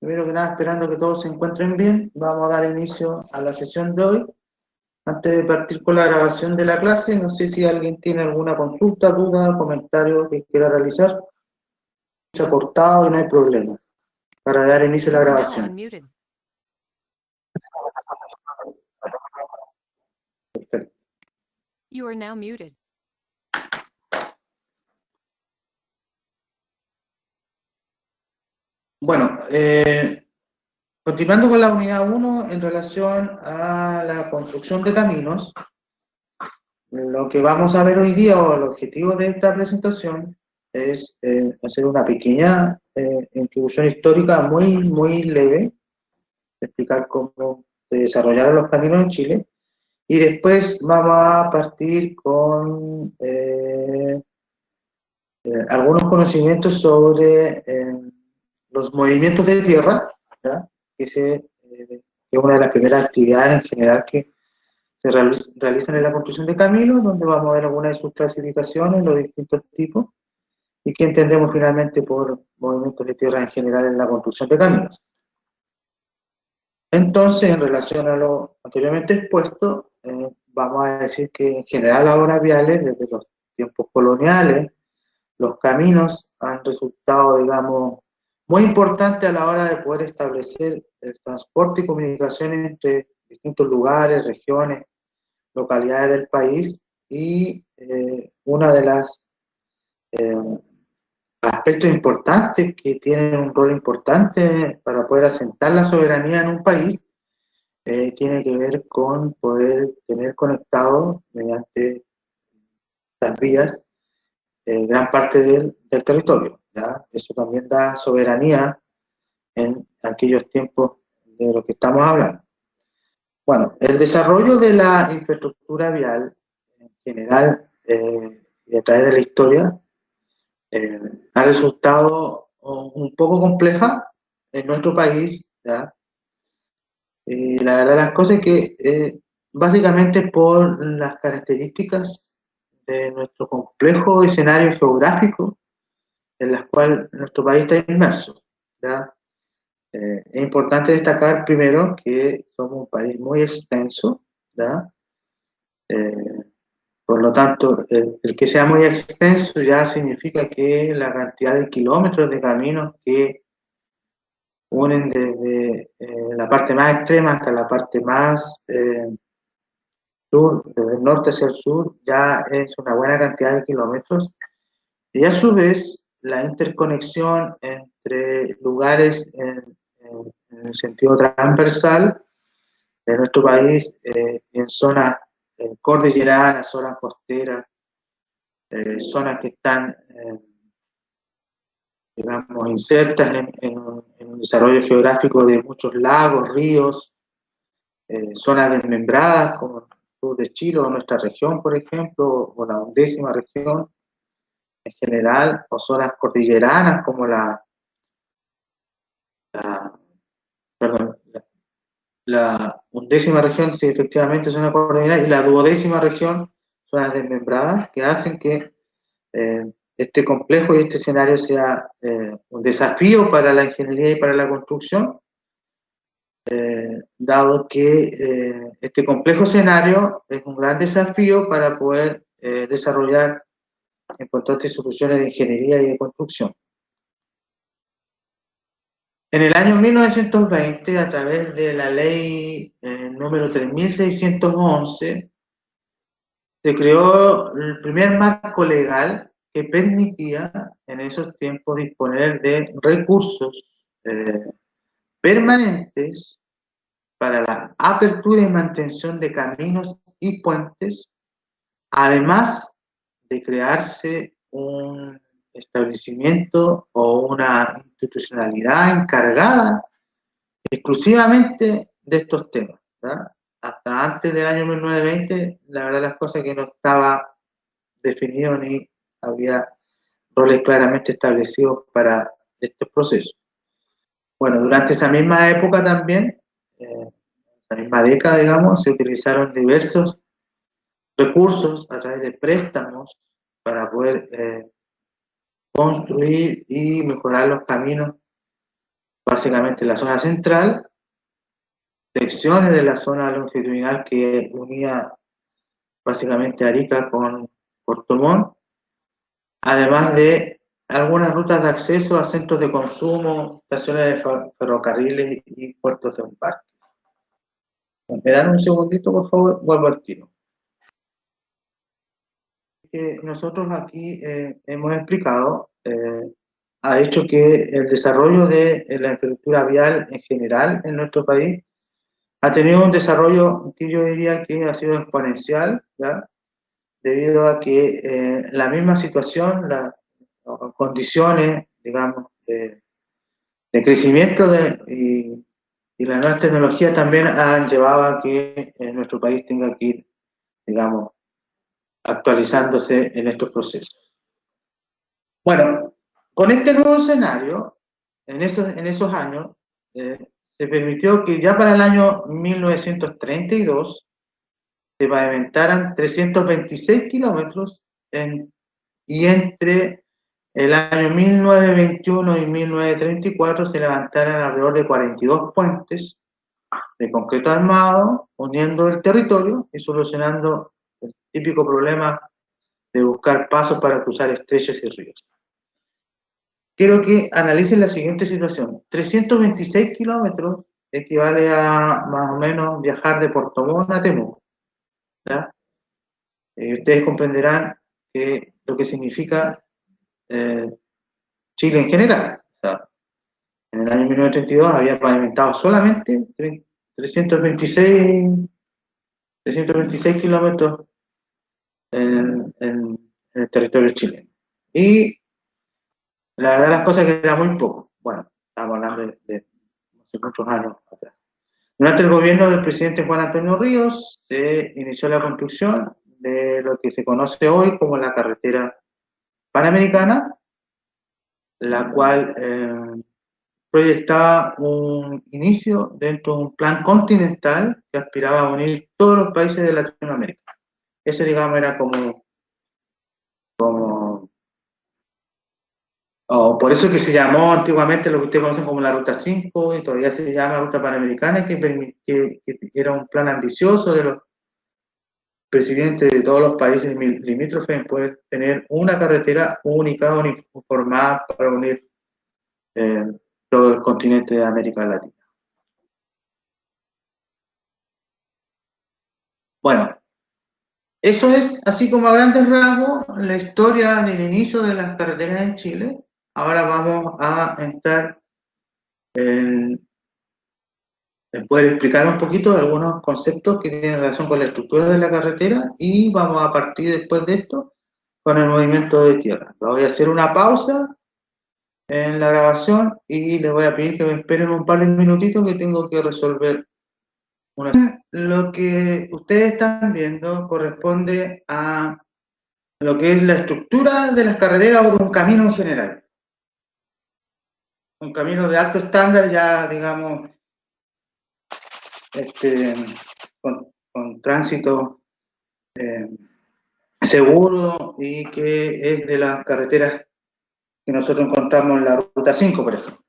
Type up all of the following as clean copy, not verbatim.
Primero que nada, esperando que todos se encuentren bien, vamos a dar inicio a la sesión de hoy. Antes de partir con la grabación de la clase, no sé si alguien tiene alguna consulta, duda, comentario que quiera realizar. Se ha cortado y no hay problema para dar inicio a la grabación. Perfecto. You are now muted. Bueno, continuando con la unidad 1 en relación a la construcción de caminos, lo que vamos a ver hoy día, o el objetivo de esta presentación, es hacer una pequeña introducción histórica muy leve, explicar cómo se desarrollaron los caminos en Chile, y después vamos a partir con algunos conocimientos sobre los movimientos de tierra, ¿ya? Que es una de las primeras actividades en general que se realizan en la construcción de caminos, donde vamos a ver algunas de sus clasificaciones, los distintos tipos, y que entendemos finalmente por movimientos de tierra en general en la construcción de caminos. Entonces, en relación a lo anteriormente expuesto, vamos a decir que en general las obras viales, desde los tiempos coloniales, los caminos han resultado, digamos, muy importantes a la hora de poder establecer el transporte y comunicaciones entre distintos lugares, regiones, localidades del país, y una de las aspectos importantes que tienen un rol importante para poder asentar la soberanía en un país tiene que ver con poder tener conectado mediante las vías gran parte del territorio, ¿ya? Eso también da soberanía en aquellos tiempos de los que estamos hablando. Bueno, el desarrollo de la infraestructura vial en general y a través de la historia ha resultado un poco compleja en nuestro país, ¿ya? Y la verdad las cosas es que básicamente por las características de nuestro complejo escenario geográfico en las cuales nuestro país está inmerso, ¿ya? Es importante destacar primero que somos un país muy extenso, ¿ya? Por lo tanto, el que sea muy extenso ya significa que la cantidad de kilómetros de caminos que unen desde la parte más extrema hasta la parte más sur, desde el norte hacia el sur, ya es una buena cantidad de kilómetros. Y a su vez, la interconexión entre lugares en el sentido transversal de nuestro país, en zonas cordilleranas, zonas costeras, zonas que están, digamos, insertas en un desarrollo geográfico de muchos lagos, ríos, zonas desmembradas como el sur de Chile o nuestra región, por ejemplo, o la 11ª región en general, o zonas cordilleranas como perdón, la 11ª región, sí, efectivamente es una cordillera, y la 12ª región, zonas desmembradas, que hacen que este complejo y este escenario sea un desafío para la ingeniería y para la construcción, dado que este complejo escenario es un gran desafío para poder desarrollar importantes soluciones de ingeniería y de construcción. En el año 1920, a través de la ley número 3611, se creó el primer marco legal que permitía en esos tiempos disponer de recursos permanentes para la apertura y mantención de caminos y puentes, además de crearse un establecimiento o una institucionalidad encargada exclusivamente de estos temas, ¿verdad? Hasta antes del año 1920, la verdad las cosas que no estaba definido ni había roles claramente establecidos para estos procesos. Bueno, durante esa misma época también, la misma década, digamos, se utilizaron diversos recursos a través de préstamos para poder construir y mejorar los caminos básicamente la zona central, secciones de la zona longitudinal que unía básicamente Arica con Puerto Montt, además de algunas rutas de acceso a centros de consumo, estaciones de ferrocarriles y puertos de embarque. ¿Me dan un segundito, por favor? Vuelvo al tiro. Que nosotros aquí hemos explicado ha hecho que el desarrollo de la infraestructura vial en general en nuestro país ha tenido un desarrollo que yo diría que ha sido exponencial, ¿ya? Debido a que la misma situación, las condiciones, digamos, de crecimiento y las nuevas tecnologías también han llevado a que nuestro país tenga que ir, digamos, actualizándose en estos procesos. Bueno, con este nuevo escenario, en esos años, se permitió que ya para el año 1932 se pavimentaran 326 kilómetros y entre el año 1921 y 1934 se levantaran alrededor de 42 puentes de concreto armado, uniendo el territorio y solucionando el típico problema de buscar pasos para cruzar estrechos y ríos. Quiero que analicen la siguiente situación. 326 kilómetros equivale a más o menos viajar de Puerto Montt a Temuco. Ustedes comprenderán lo que significa Chile en general. O sea, en el año 1932 había pavimentado solamente 326 kilómetros en el territorio chileno. Y la verdad las cosas que era muy poco. Bueno, estamos hablando de hace muchos años atrás. Durante el gobierno del presidente Juan Antonio Ríos se inició la construcción de lo que se conoce hoy como la carretera panamericana, la cual proyectaba un inicio dentro de un plan continental que aspiraba a unir todos los países de Latinoamérica. Ese, digamos, era por eso que se llamó antiguamente lo que ustedes conocen como la Ruta 5 y todavía se llama Ruta Panamericana, que era un plan ambicioso de los presidentes de todos los países limítrofes en poder tener una carretera única, uniformada para unir todo el continente de América Latina. Bueno, eso es así como a grandes rasgos la historia del inicio de las carreteras en Chile. Ahora vamos a entrar en poder explicar un poquito algunos conceptos que tienen relación con la estructura de la carretera y vamos a partir después de esto con el movimiento de tierra. Voy a hacer una pausa en la grabación y les voy a pedir que me esperen un par de minutitos que tengo que resolver una. Lo que ustedes están viendo corresponde a lo que es la estructura de las carreteras o de un camino en general. Un camino de alto estándar ya, digamos, con tránsito seguro y que es de las carreteras que nosotros encontramos en la Ruta 5, por ejemplo.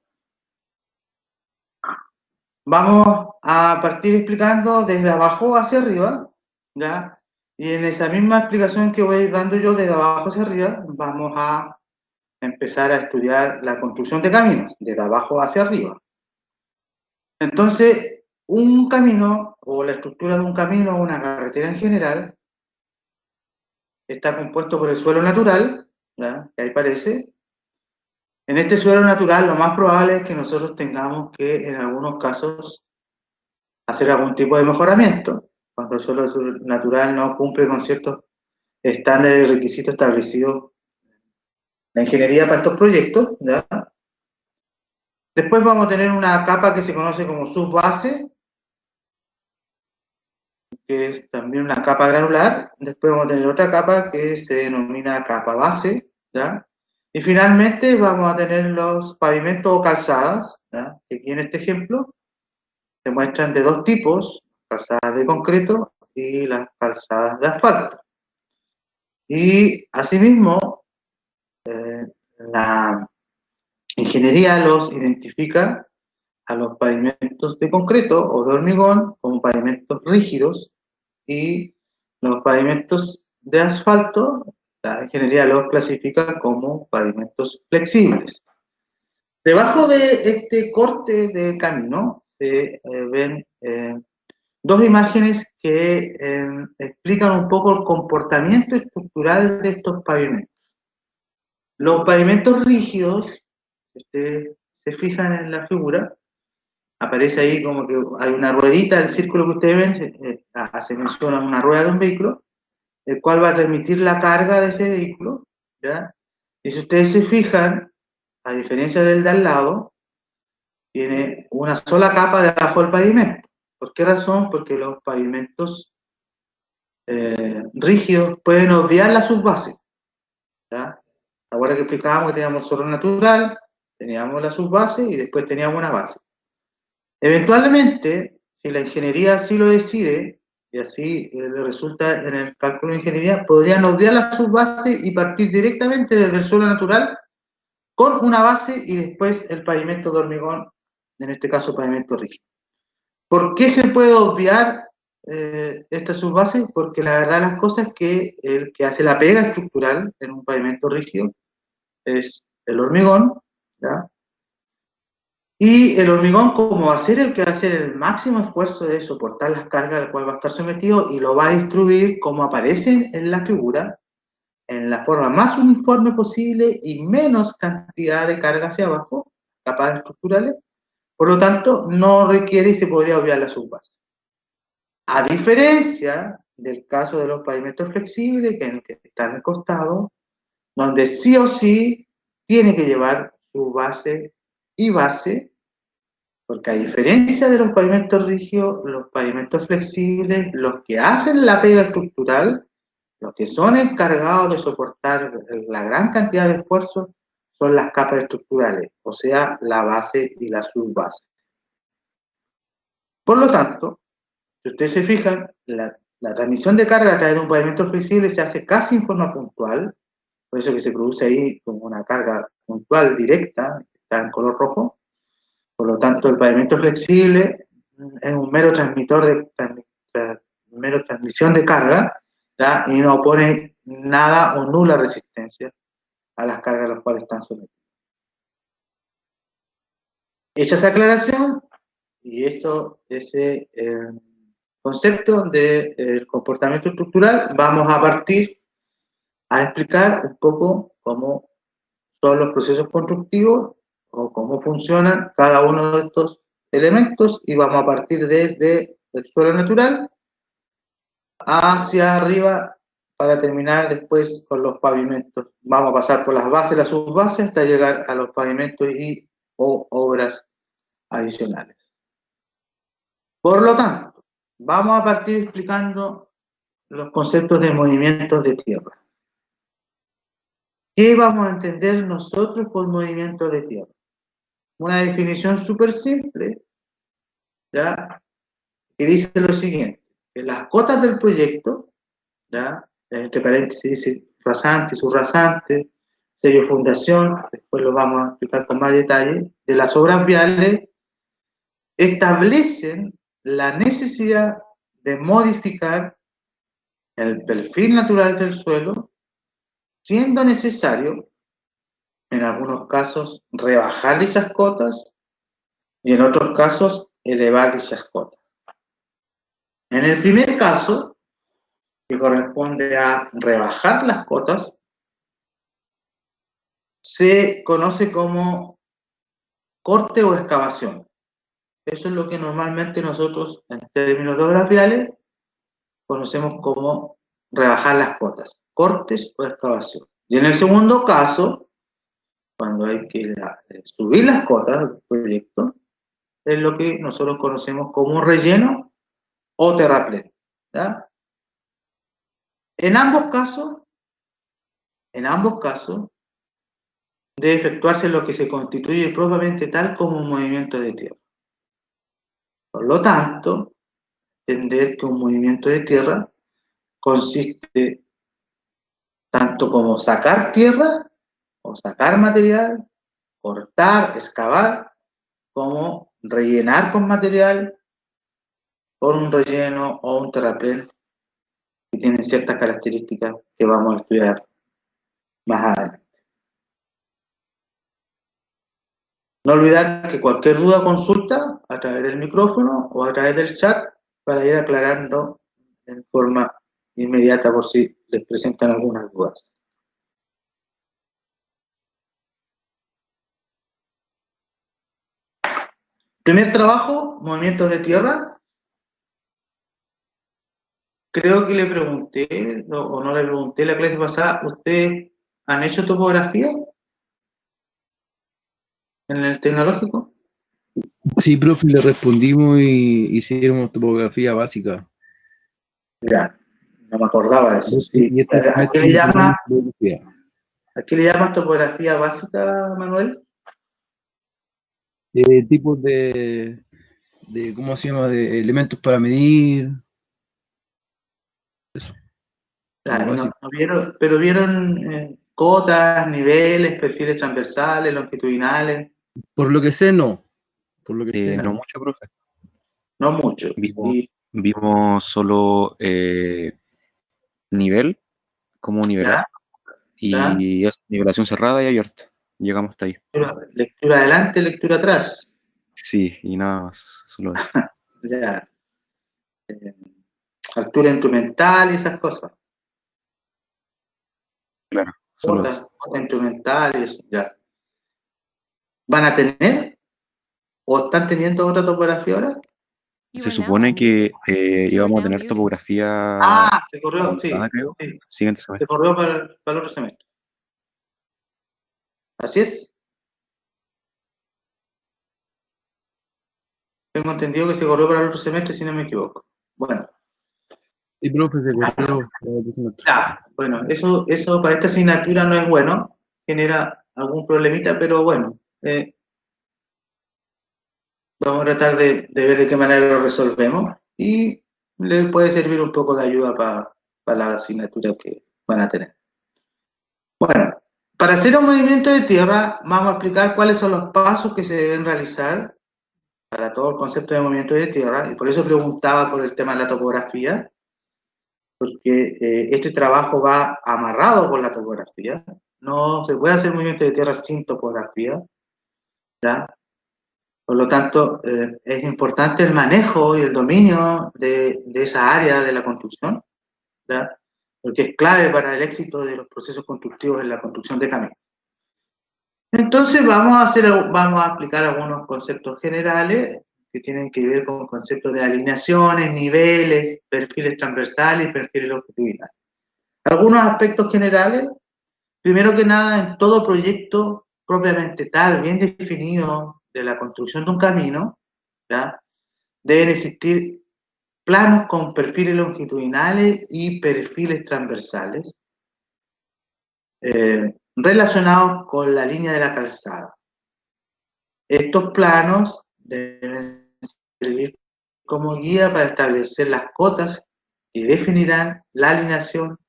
Vamos a partir explicando desde abajo hacia arriba, ¿ya? Y en esa misma explicación que voy dando yo desde abajo hacia arriba, vamos a empezar a estudiar la construcción de caminos, desde abajo hacia arriba. Entonces, un camino, o la estructura de un camino, o una carretera en general, está compuesto por el suelo natural, ¿ya? Que ahí parece. En este suelo natural, lo más probable es que nosotros tengamos que, en algunos casos, hacer algún tipo de mejoramiento, cuando el suelo natural no cumple con ciertos estándares y requisitos establecidos en la ingeniería para estos proyectos, ¿ya? Después vamos a tener una capa que se conoce como subbase, que es también una capa granular. Después vamos a tener otra capa que se denomina capa base, ¿ya? Y finalmente vamos a tener los pavimentos o calzadas, ¿ya? Que aquí en este ejemplo se muestran de dos tipos, calzadas de concreto y las calzadas de asfalto. Y asimismo, la ingeniería los identifica a los pavimentos de concreto o de hormigón como pavimentos rígidos, y los pavimentos de asfalto, la ingeniería los clasifica como pavimentos flexibles. Debajo de este corte de camino se ven dos imágenes que explican un poco el comportamiento estructural de estos pavimentos. Los pavimentos rígidos, si ustedes se fijan en la figura, aparece ahí como que hay una ruedita, el círculo que ustedes ven, se menciona una rueda de un vehículo, el cual va a transmitir la carga de ese vehículo, ¿ya? Y si ustedes se fijan, a diferencia del de al lado, tiene una sola capa debajo del pavimento. ¿Por qué razón? Porque los pavimentos rígidos pueden obviar la subbase, ¿ya? Ahora que explicábamos que teníamos suelo natural, teníamos la subbase y después teníamos una base. Eventualmente, si la ingeniería así lo decide, y así le resulta en el cálculo de ingeniería, podrían obviar la subbase y partir directamente desde el suelo natural con una base y después el pavimento de hormigón, en este caso pavimento rígido. ¿Por qué se puede obviar esta subbase? Porque la verdad de las cosas es que el que hace la pega estructural en un pavimento rígido es el hormigón, ¿ya? Y el hormigón, como va a ser el que va a hacer el máximo esfuerzo de soportar las cargas al cual va a estar sometido y lo va a distribuir como aparece en la figura, en la forma más uniforme posible y menos cantidad de carga hacia abajo, capas estructurales, por lo tanto, no requiere y se podría obviar la subbase. A diferencia del caso de los pavimentos flexibles, que están en el costado, donde sí o sí tiene que llevar subbase y base, porque a diferencia de los pavimentos rígidos, los pavimentos flexibles, los que hacen la pega estructural, los que son encargados de soportar la gran cantidad de esfuerzo, son las capas estructurales, o sea, la base y la subbase. Por lo tanto, si ustedes se fijan, la transmisión de carga a través de un pavimento flexible se hace casi en forma puntual, por eso que se produce ahí como una carga puntual directa, está en color rojo. Por lo tanto, el pavimento flexible es un mero mero transmisión de carga, ¿ya? Y no opone nada o nula resistencia a las cargas a las cuales están sometidos. Hecha esa aclaración, y esto es concepto del comportamiento estructural, vamos a partir a explicar un poco cómo son los procesos constructivos o cómo funcionan cada uno de estos elementos, y vamos a partir desde el suelo natural hacia arriba para terminar después con los pavimentos. Vamos a pasar por las bases, las subbases, hasta llegar a los pavimentos y o obras adicionales. Por lo tanto, vamos a partir explicando los conceptos de movimientos de tierra. ¿Qué vamos a entender nosotros por movimiento de tierra? Una definición súper simple, ¿ya? Que dice lo siguiente, que las cotas del proyecto, ¿ya? Entre paréntesis dice rasante, subrasante, sello fundación, después lo vamos a explicar con más detalle, de las obras viales, establecen la necesidad de modificar el perfil natural del suelo, siendo necesario, en algunos casos, rebajar dichas cotas y en otros casos, elevar dichas cotas. En el primer caso, que corresponde a rebajar las cotas, se conoce como corte o excavación. Eso es lo que normalmente nosotros, en términos de obras viales, conocemos como rebajar las cotas, cortes o excavación. Y en el segundo caso, cuando hay que subir las cotas del proyecto, es lo que nosotros conocemos como relleno o terraplén, ¿ya? En ambos casos, debe efectuarse lo que se constituye propiamente tal como un movimiento de tierra. Por lo tanto, entender que un movimiento de tierra consiste tanto como sacar tierra o sacar material, cortar, excavar, como rellenar con material, con un relleno o un terraplén que tienen ciertas características que vamos a estudiar más adelante. No olvidar que cualquier duda consulta a través del micrófono o a través del chat para ir aclarando en forma inmediata por si les presentan algunas dudas. Primer trabajo, movimientos de tierra. Creo que le pregunté, o no le pregunté la clase pasada, ¿ustedes han hecho topografía en el tecnológico? Sí, profe, le respondimos y hicimos topografía básica. Ya, no me acordaba de eso. Sí. Y este ¿A qué semestre le llama, topografía. a qué le llamas topografía básica, Manuel? Tipos ¿cómo se llama? De elementos para medir. Eso. Ya, Lo y básico. no vieron, pero vieron cotas, niveles, perfiles transversales, longitudinales, Por lo que sé, no. Por lo que sé, No no. mucho, profe. no mucho. Vimos, Y vimos solo nivel, cómo nivelar, ya, ya, y es nivelación cerrada y abierta. Llegamos hasta ahí. lectura adelante, lectura atrás. Sí, y nada más, solo eso. Ya, altura instrumental y esas cosas. Claro, solo eso. Cota instrumental y eso, ya. ¿Van a tener o están teniendo otra topografía ahora? You Se are now supone unmuted. que You are íbamos a now tener muted. topografía Se corrió, sí, avanzada, creo, sí, siguiente se semestre. corrió para el otro semestre. Así es. Tengo entendido que se corrió para el otro semestre, si no me equivoco. Bueno, Sí, profe, se corrió. ya, bueno, eso para esta asignatura no es bueno, genera algún problemita, pero bueno, vamos a tratar de ver de qué manera lo resolvemos y les puede servir un poco de ayuda para la asignatura que van a tener. Bueno, para hacer un movimiento de tierra, vamos a explicar cuáles son los pasos que se deben realizar para todo el concepto de movimiento de tierra, y por eso preguntaba por el tema de la topografía, porque este trabajo va amarrado con la topografía. No se puede hacer movimiento de tierra sin topografía, ¿ya? Por lo tanto, es importante el manejo y el dominio de esa área de la construcción, ¿ya? Porque es clave para el éxito de los procesos constructivos en la construcción de caminos. Entonces vamos a aplicar algunos conceptos generales que tienen que ver con conceptos de alineaciones, niveles, perfiles transversales y perfiles longitudinales. Algunos aspectos generales. Primero que nada, en todo proyecto propiamente tal, bien definido de la construcción de un camino, ¿ya? Deben existir planos con perfiles longitudinales y perfiles transversales relacionados con la línea de la calzada. Estos planos deben servir como guía para establecer las cotas que definirán la alineación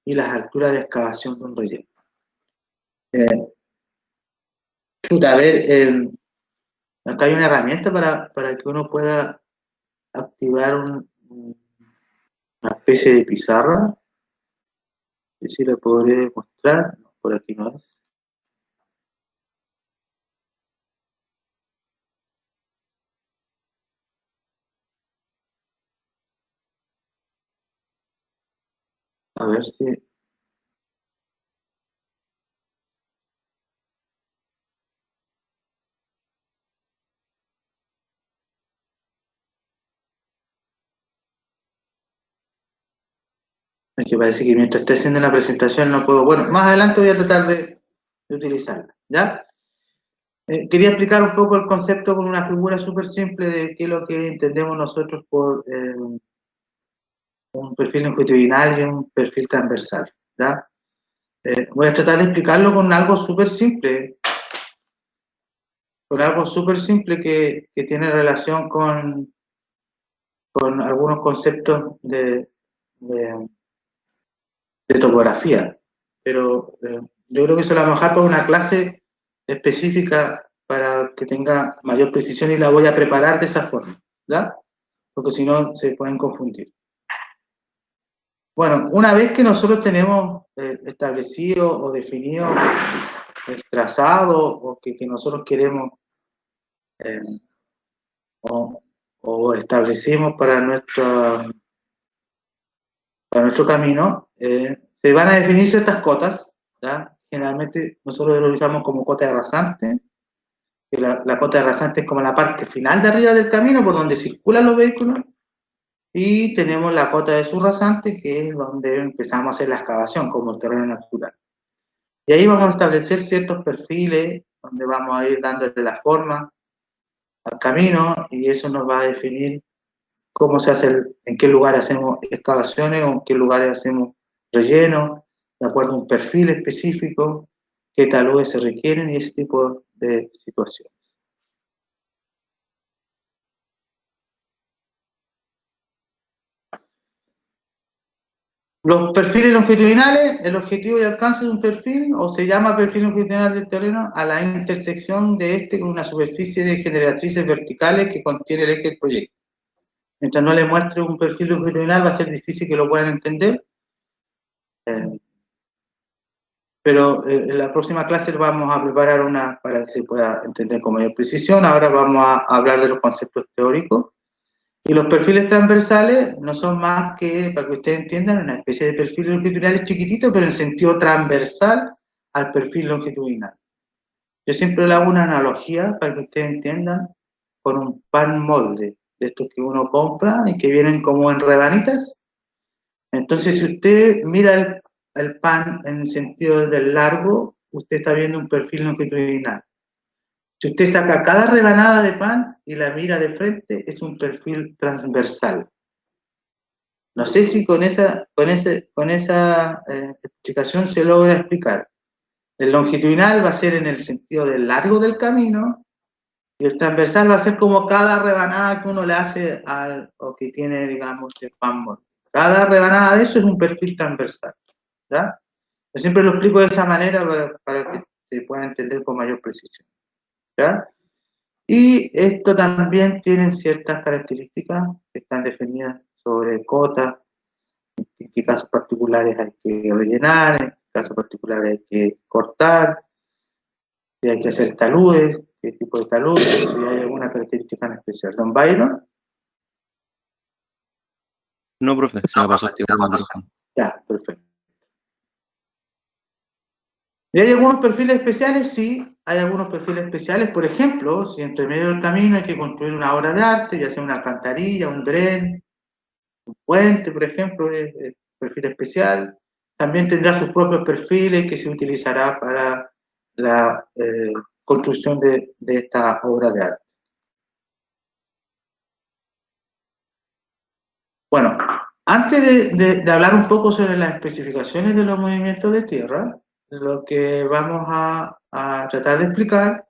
y las alturas de excavación de un relleno. A ver, acá hay una herramienta para que uno pueda activar una especie de pizarra. Que si la podré mostrar. No, por aquí no es. A ver si. Es que parece que mientras esté haciendo la presentación no puedo. Bueno, más adelante voy a tratar de utilizarla. ¿Ya? Quería explicar un poco el concepto con una figura súper simple de qué es lo que entendemos nosotros por un perfil longitudinal y un perfil transversal. ¿Ya? Voy a tratar de explicarlo con algo súper simple. Con algo súper simple que tiene relación con algunos conceptos de topografía. Pero yo creo que eso lo vamos a dejar para una clase específica para que tenga mayor precisión y la voy a preparar de esa forma, ¿ya? Porque si no se pueden confundir. Bueno, una vez que nosotros tenemos establecido o definido el trazado o que nosotros queremos eh, o establecimos para nuestro camino, se van a definir ciertas cotas, ¿ya? Generalmente nosotros lo usamos como cota de rasante, que la cota de rasante es como la parte final de arriba del camino por donde circulan los vehículos, y tenemos la cota de subrasante, que es donde empezamos a hacer la excavación como el terreno natural. Y ahí vamos a establecer ciertos perfiles, donde vamos a ir dándole la forma al camino, y eso nos va a definir cómo se hace, en qué lugar hacemos excavaciones o en qué lugares hacemos relleno, de acuerdo a un perfil específico, qué taludes se requieren y ese tipo de situaciones. Los perfiles longitudinales, el objetivo y alcance de un perfil, o se llama perfil longitudinal del terreno, a la intersección de este con una superficie de generatrices verticales que contiene el eje del proyecto. Mientras no le muestre un perfil longitudinal va a ser difícil que lo puedan entender, pero en la próxima clase vamos a preparar una para que se pueda entender con mayor precisión. Ahora vamos a hablar de los conceptos teóricos. Y los perfiles transversales no son más que, para que ustedes entiendan, una especie de perfil longitudinal chiquitito, pero en sentido transversal al perfil longitudinal. Yo siempre le hago una analogía para que ustedes entiendan con un pan molde, de estos que uno compra y que vienen como en rebanitas. Entonces, si usted mira el pan en el sentido del largo, usted está viendo un perfil longitudinal. Si usted saca cada rebanada de pan y la mira de frente, es un perfil transversal. No sé si con esa explicación se logra explicar. El longitudinal va a ser en el sentido del largo del camino y el transversal va a ser como cada rebanada que uno le hace o que tiene, digamos, el pan molde. Cada rebanada de eso es un perfil transversal, ¿ya? Yo siempre lo explico de esa manera para que se pueda entender con mayor precisión, ¿ya? Y esto también tiene ciertas características que están definidas sobre cotas, en qué casos particulares hay que rellenar, en qué casos particulares hay que cortar, si hay que hacer taludes, qué tipo de taludes, si hay alguna característica en especial. Don Byron. No, profe, se me pasó este micrófono. Ya, perfecto. ¿Y hay algunos perfiles especiales? Sí, hay algunos perfiles especiales. Por ejemplo, si entre medio del camino hay que construir una obra de arte, ya sea una alcantarilla, un dren, un puente, por ejemplo, es perfil especial. También tendrá sus propios perfiles que se utilizará para la construcción de esta obra de arte. Bueno, antes de hablar un poco sobre las especificaciones de los movimientos de tierra, lo que vamos a tratar de explicar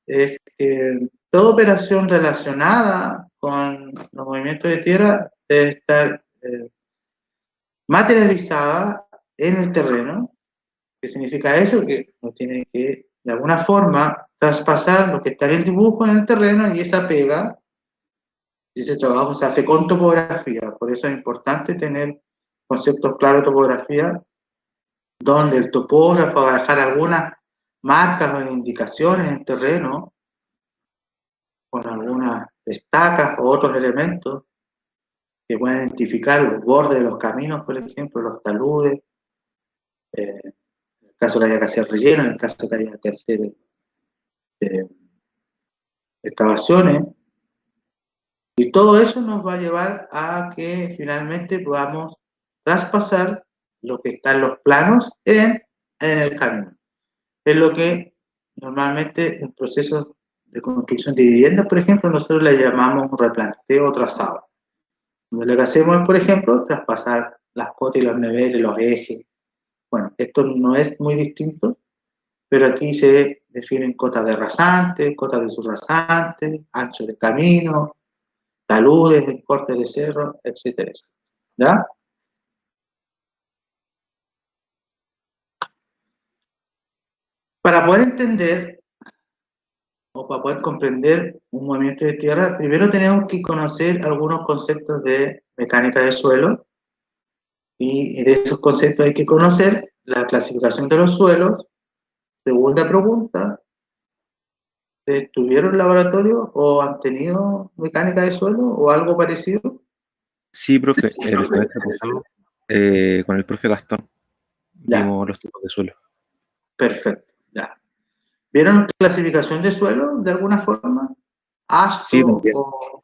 es que toda operación relacionada con los movimientos de tierra debe estar materializada en el terreno. ¿Qué significa eso? Que uno tiene que, de alguna forma, traspasar lo que está en el dibujo en el terreno y esa pega, y ese trabajo se hace con topografía. Por eso es importante tener conceptos claros de topografía, donde el topógrafo va a dejar algunas marcas o indicaciones en el terreno, con algunas estacas o otros elementos que pueden identificar los bordes de los caminos, por ejemplo, los taludes, en el caso que haya que hacer relleno, en el caso que haya que hacer excavaciones, y todo eso nos va a llevar a que finalmente podamos traspasar lo que está en los planos en el camino. Es lo que normalmente en procesos de construcción de viviendas, por ejemplo, nosotros le llamamos un replanteo o trazado. Donde lo que hacemos es, por ejemplo, traspasar las cotas y los niveles, los ejes. Bueno, esto no es muy distinto, pero aquí se definen cotas de rasante, cotas de subrasante, ancho de camino, taludes, cortes de cerro, etcétera, ¿ya? Para poder entender o para poder comprender un movimiento de tierra, primero tenemos que conocer algunos conceptos de mecánica de suelo, y de esos conceptos hay que conocer la clasificación de los suelos. Segunda pregunta, ¿estuvieron en laboratorio o han tenido mecánica de suelo o algo parecido? Sí, profe, el semestre pasado, con el profe Gastón, Ya. vimos los tipos de suelo. Perfecto, ya. ¿Vieron clasificación de suelo de alguna forma? ¿Asto Sí, también. o...?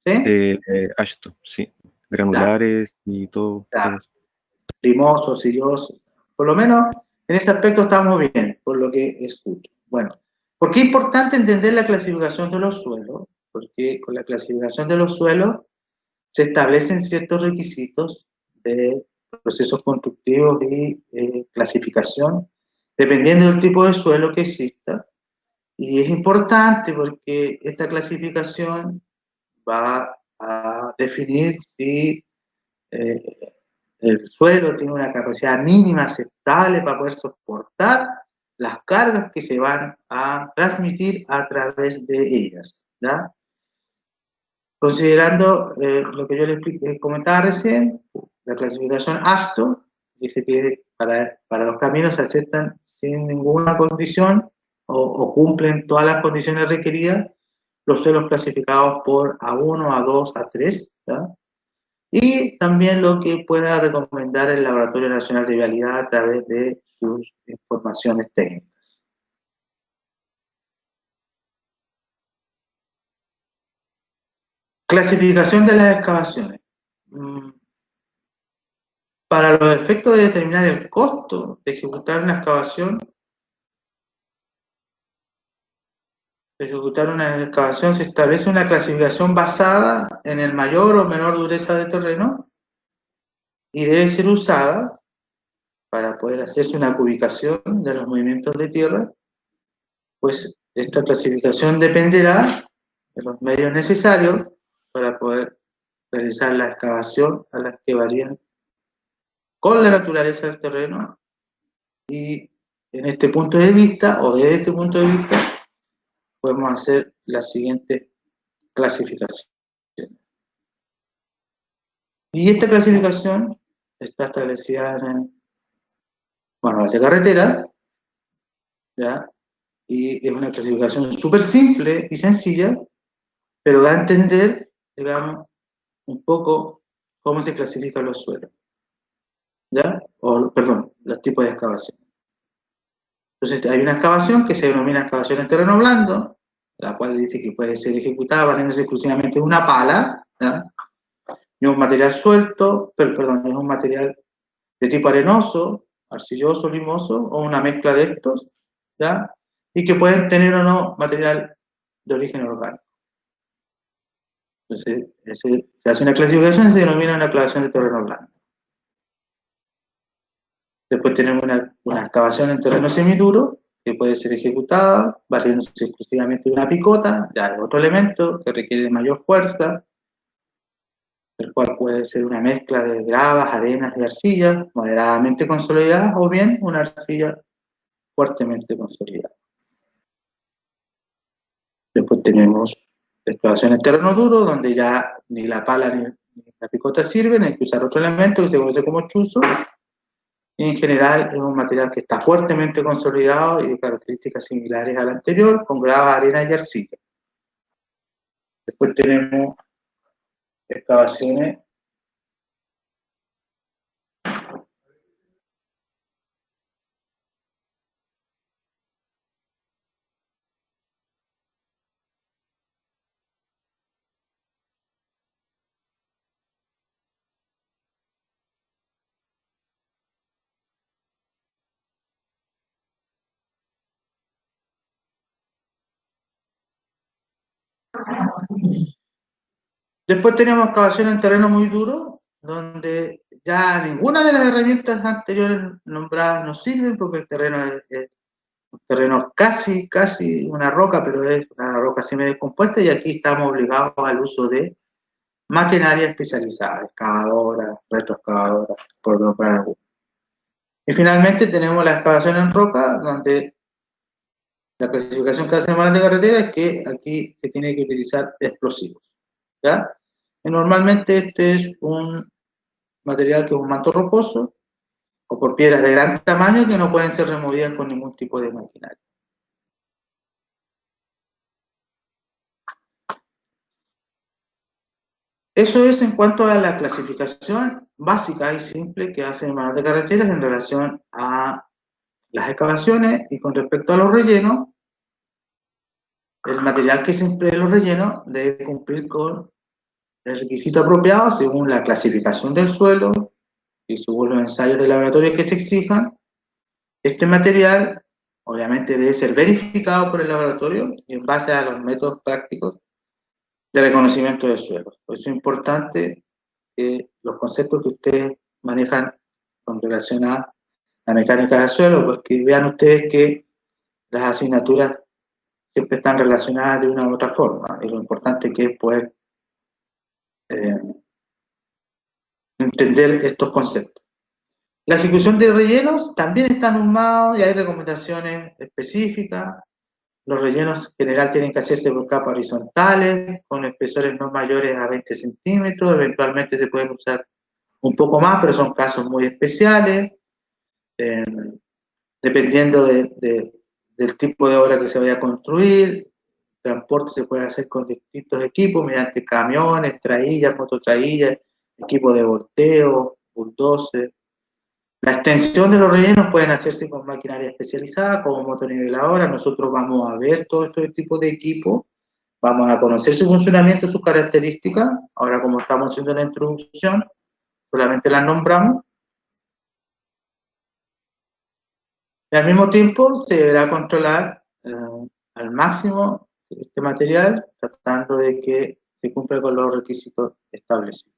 ¿Sí? Ashton, sí. Granulares y todo, Ya. todo eso. Limoso, silloso. Por lo menos en ese aspecto estamos bien, por lo que escucho. Bueno, ¿por qué es importante entender la clasificación de los suelos? Porque con la clasificación de los suelos se establecen ciertos requisitos de procesos constructivos y clasificación, dependiendo del tipo de suelo que exista. Y es importante porque esta clasificación va a definir si eh, el suelo tiene una capacidad mínima aceptable para poder soportar las cargas que se van a transmitir a través de ellas, ¿ya? Considerando lo que yo les comentaba recién, la clasificación ASTO dice que para los caminos se aceptan sin ninguna condición o cumplen todas las condiciones requeridas los suelos clasificados por A1, A2, A3, ¿ya? Y también lo que pueda recomendar el Laboratorio Nacional de Vialidad a través de sus informaciones técnicas. Clasificación de las excavaciones. Para los efectos de determinar el costo de ejecutar una excavación, se establece una clasificación basada en el mayor o menor dureza de terreno y debe ser usada para poder hacerse una cubicación de los movimientos de tierra, pues esta clasificación dependerá de los medios necesarios para poder realizar la excavación, a las que varían con la naturaleza del terreno, y en este punto de vista, o desde este punto de vista, podemos hacer la siguiente clasificación. Y esta clasificación está establecida en el manual de carretera, ¿ya? Y es una clasificación súper simple y sencilla, pero da a entender, digamos, un poco cómo se clasifican los suelos, ¿ya? O, perdón, los tipos de excavación. Entonces, hay una excavación que se denomina excavación en terreno blando, la cual dice que puede ser ejecutada valiéndose exclusivamente de una pala, ¿ya? Y un material suelto, perdón, es un material de tipo arenoso, arcilloso, limoso, o una mezcla de estos, ¿ya? Y que pueden tener o no material de origen orgánico. Entonces, se hace una clasificación y se denomina una excavación de terreno blando. Después tenemos una excavación en terreno semiduro, que puede ser ejecutada valiéndose exclusivamente de una picota, ya de otro elemento que requiere mayor fuerza, el cual puede ser una mezcla de gravas, arenas y arcillas moderadamente consolidadas, o bien una arcilla fuertemente consolidada. Después tenemos excavación en terreno duro, donde ya ni la pala ni la picota sirven, hay que usar otro elemento que se conoce como chuzo. Y en general es un material que está fuertemente consolidado y de características similares al anterior, con gravas, arena y arcilla. Después tenemos excavaciones Después tenemos excavación en terreno muy duro, donde ya ninguna de las herramientas anteriores nombradas nos sirven, porque el terreno es un terreno casi una roca, pero es una roca semidescompuesta, y aquí estamos obligados al uso de maquinaria especializada, excavadoras, retroexcavadoras, por nombrar algunas. Y finalmente tenemos la excavación en roca, donde La clasificación que hace el manual de carretera es que aquí se tiene que utilizar explosivos, ¿ya? Y normalmente este es un material que es un manto rocoso o por piedras de gran tamaño que no pueden ser removidas con ningún tipo de maquinaria. Eso es en cuanto a la clasificación básica y simple que hace el manual de carreteras en relación a las excavaciones. Y con respecto a los rellenos, el material que se emplea en los rellenos debe cumplir con el requisito apropiado según la clasificación del suelo y según los ensayos de laboratorio que se exijan. Este material obviamente debe ser verificado por el laboratorio en base a los métodos prácticos de reconocimiento de suelos. Por eso es importante que los conceptos que ustedes manejan con relación a la mecánica del suelo, porque vean ustedes que las asignaturas siempre están relacionadas de una u otra forma, y lo importante que es poder entender estos conceptos. La ejecución de rellenos también está normado y hay recomendaciones específicas. Los rellenos en general tienen que hacerse por capas horizontales, con espesores no mayores a 20 centímetros, eventualmente se pueden usar un poco más, pero son casos muy especiales, dependiendo del tipo de obra que se vaya a construir. El transporte se puede hacer con distintos equipos, mediante camiones, traillas, mototraillas, equipos de volteo, bulldozer. La extensión de los rellenos pueden hacerse con maquinaria especializada, como motoniveladoras. Nosotros vamos a ver todo este tipo de equipos, vamos a conocer su funcionamiento, sus características. Ahora, como estamos haciendo la introducción, solamente las nombramos. Y al mismo tiempo se deberá controlar al máximo este material, tratando de que se cumpla con los requisitos establecidos.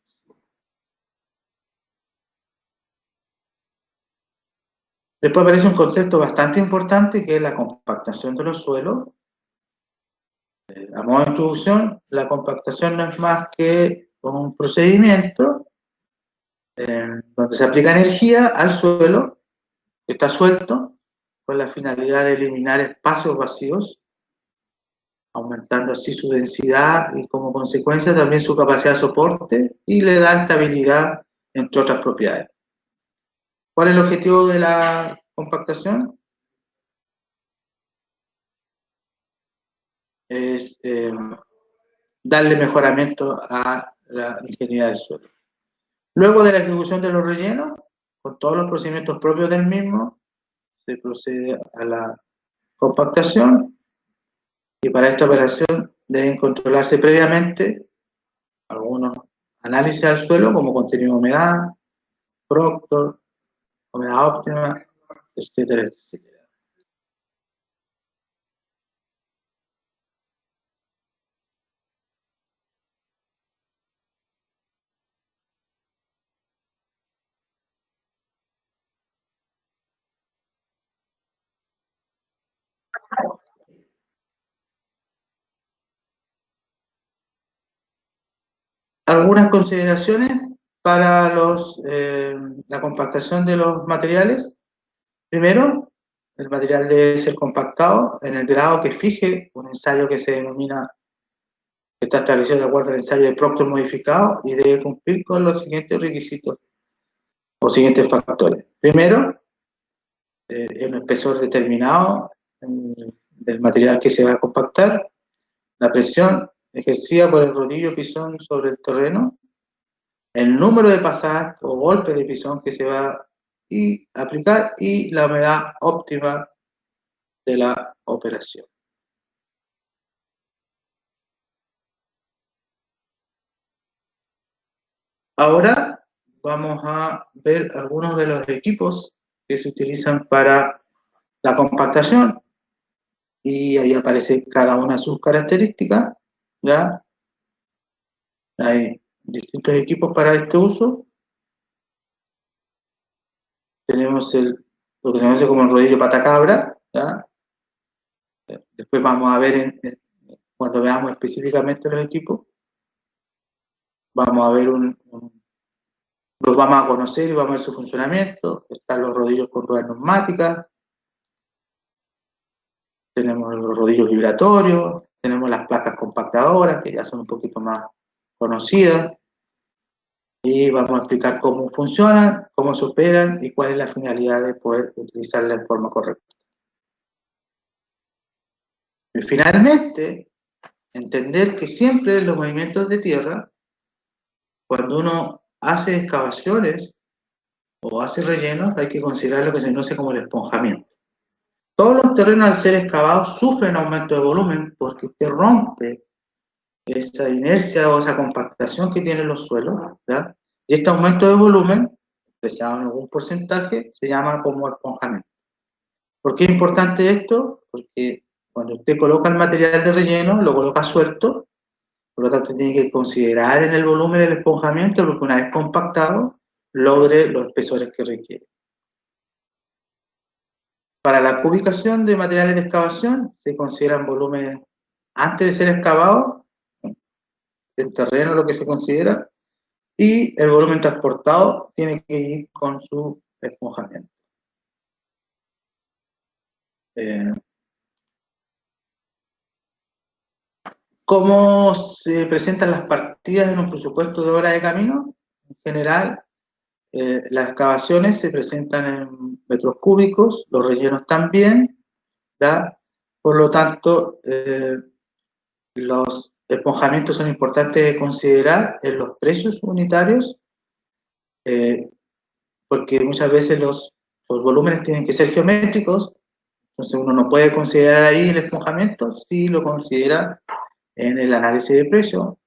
Después aparece un concepto bastante importante que es la compactación de los suelos. A modo de introducción, la compactación no es más que un procedimiento donde se aplica energía al suelo que está suelto con la finalidad de eliminar espacios vacíos, aumentando así su densidad y como consecuencia también su capacidad de soporte y le da estabilidad, entre otras propiedades. ¿Cuál es el objetivo de la compactación? Es darle mejoramiento a la ingeniería del suelo. Luego de la ejecución de los rellenos, con todos los procedimientos propios del mismo, se procede a la compactación y para esta operación deben controlarse previamente algunos análisis al suelo como contenido de humedad, Proctor, humedad óptima, etcétera, etcétera. Algunas consideraciones para la compactación de los materiales. Primero, el material debe ser compactado en el grado que fije un ensayo que se denomina, que está establecido de acuerdo al ensayo de Proctor modificado y debe cumplir con los siguientes requisitos o siguientes factores. Primero, un espesor determinado del material que se va a compactar, la presión ejercida por el rodillo pisón sobre el terreno, el número de pasadas o golpes de pisón que se va a aplicar y la humedad óptima de la operación. Ahora vamos a ver algunos de los equipos que se utilizan para la compactación y ahí aparece cada una de sus características, ¿ya? Hay distintos equipos para este uso. Tenemos lo que se conoce como el rodillo patacabra, ¿ya? Después vamos a ver, cuando veamos específicamente los equipos, vamos a ver los vamos a conocer y vamos a ver su funcionamiento. Están los rodillos con ruedas neumáticas. tenemos los rodillos vibratorios, tenemos las placas compactadoras, que ya son un poquito más conocidas, y vamos a explicar cómo funcionan, cómo se operan y cuál es la finalidad de poder utilizarla en forma correcta. Y finalmente, entender que siempre en los movimientos de tierra, cuando uno hace excavaciones o hace rellenos, hay que considerar lo que se conoce como el esponjamiento. Todos los terrenos al ser excavados sufren aumento de volumen porque usted rompe esa inercia o esa compactación que tienen los suelos, ¿verdad? Y este aumento de volumen, expresado en algún porcentaje, se llama como esponjamiento. ¿Por qué es importante esto? Porque cuando usted coloca el material de relleno, lo coloca suelto, por lo tanto tiene que considerar en el volumen el esponjamiento, porque una vez compactado, logre los espesores que requiere. Para la cubicación de materiales de excavación, se consideran volúmenes antes de ser excavado, el terreno lo que se considera, y el volumen transportado tiene que ir con su esponjamiento. ¿Cómo se presentan las partidas en un presupuesto de obra de camino? En general, las excavaciones se presentan en metros cúbicos, los rellenos también, ¿verdad? Por lo tanto, los esponjamientos son importantes de considerar en los precios unitarios, porque muchas veces los volúmenes tienen que ser geométricos, entonces uno no puede considerar ahí el esponjamiento, si lo considera en el análisis de precio.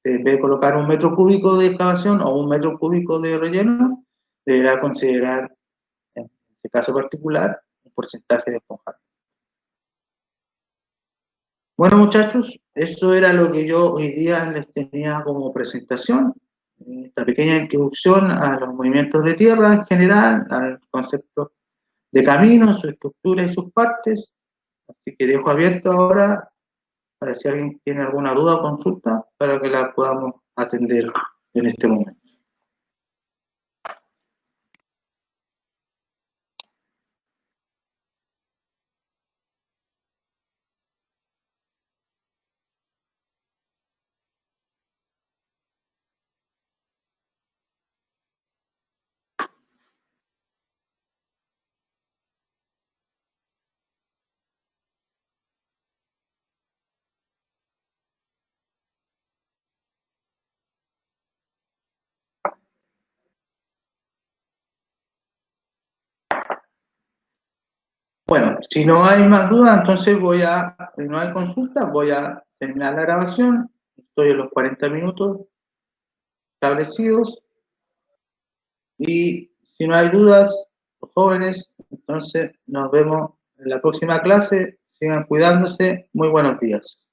En vez de colocar un metro cúbico de excavación o un metro cúbico de relleno, deberá considerar, en este caso particular, un porcentaje de esponjamiento. Bueno, muchachos, eso era lo que yo hoy día les tenía como presentación. Esta pequeña introducción a los movimientos de tierra en general, al concepto de camino, su estructura y sus partes. Así que dejo abierto ahora para si alguien tiene alguna duda o consulta, para que la podamos atender en este momento. Bueno, si no hay más dudas, entonces si no hay consulta, voy a terminar la grabación. Estoy en los 40 minutos establecidos. Y si no hay dudas, los jóvenes, entonces nos vemos en la próxima clase. Sigan cuidándose. Muy buenos días.